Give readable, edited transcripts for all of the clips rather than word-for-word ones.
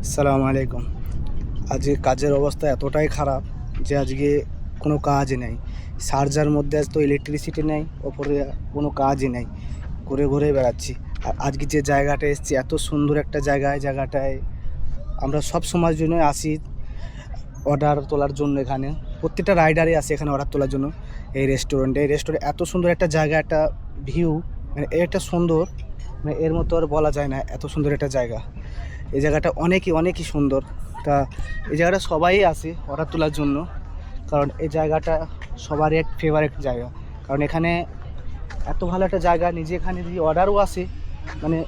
আসসালামু আলাইকুম। আজকে কাজের অবস্থা এতটাই খারাপ যে আজকে কোনো কাজ নেই। শারজার মধ্যে আজ তো ইলেকট্রিসিটি নেই, ওপরে কোনো কাজই নেই, ঘুরে ঘুরে বেড়াচ্ছি। আর আজকে যে জায়গাটা এসেছি এত সুন্দর একটা জায়গায়, জায়গাটায় আমরা সব সময়ের জন্য আসি অর্ডার তোলার জন্য। এখানে প্রত্যেকটা রাইডারই আসে এখানে অর্ডার তোলার জন্য। এই রেস্টুরেন্ট এত সুন্দর একটা জায়গা, একটা ভিউ, মানে এটা সুন্দর, মানে এর মতো আর বলা যায় না, এত সুন্দর একটা জায়গা। এই জায়গাটা অনেকই অনেকই সুন্দর। তা এই জায়গাটা সবাই আসে অর্ডার তোলার জন্য, কারণ এই জায়গাটা সবারই এক ফেভারিট জায়গা। কারণ এখানে এত ভালো একটা জায়গা, নিজে এখানে যদি অর্ডারও আসে মানে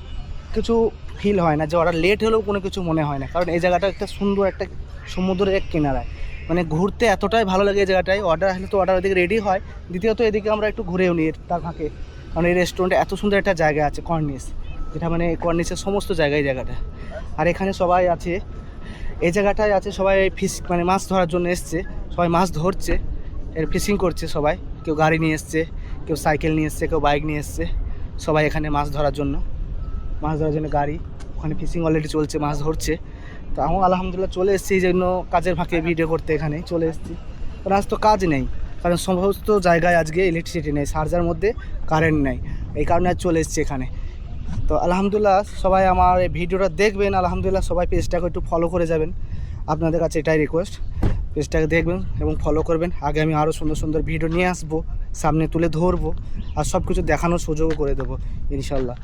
কিছু ফিল হয় না, যে অর্ডার লেট হলেও কোনো কিছু মনে হয় না। কারণ এই জায়গাটা একটা সুন্দর একটা সমুদ্রের এক কিনারায়, মানে ঘুরতে এতটাই ভালো লাগে এই জায়গাটায়। অর্ডার আসলে তো অর্ডার এদিকে রেডি হয়, দ্বিতীয়ত এদিকে আমরা একটু ঘুরেও নিই তার ফাঁকে। কারণ এই রেস্টুরেন্টে এত সুন্দর একটা জায়গা আছে কর্নিস, যেটা মানে কর্নিসের সমস্ত জায়গায় জায়গাটা। আর এখানে সবাই আছে, এই জায়গাটায় আছে সবাই ফিশ, মানে মাছ ধরার জন্য এসছে। সবাই মাছ ধরছে, এর ফিশিং করছে সবাই। কেউ গাড়ি নিয়ে এসছে, কেউ সাইকেল নিয়ে এসছে, কেউ বাইক নিয়ে এসছে। সবাই এখানে মাছ ধরার জন্য গাড়ি, ওখানে ফিশিং অলরেডি চলছে, মাছ ধরছে। তো আমি আলহামদুলিল্লাহ চলে এসেছি, এই জন্য কাজের ফাঁকে ভিডিও করতে এখানে চলে এসেছি। কারণ আজ তো কাজ নেই, কারণ সমস্ত জায়গায় আজকে ইলেকট্রিসিটি নেই, শারজার মধ্যে কারেন্ট নেই, এই কারণে আজ চলে এসেছি এখানে। তো আলহামদুলিল্লাহ সবাই আমার এই ভিডিওটা দেখবেন, আলহামদুলিল্লাহ সবাই পেজটাকে একটু ফলো করে যাবেন, আপনাদের কাছে এটাই রিকোয়েস্ট। পেজটাকে দেখবেন এবং ফলো করবেন। আগে আমি আরও সুন্দর সুন্দর ভিডিও নিয়ে আসবো, সামনে তুলে ধরবো, আর সব কিছু দেখানোর সুযোগও করে দেবো ইনশাল্লাহ।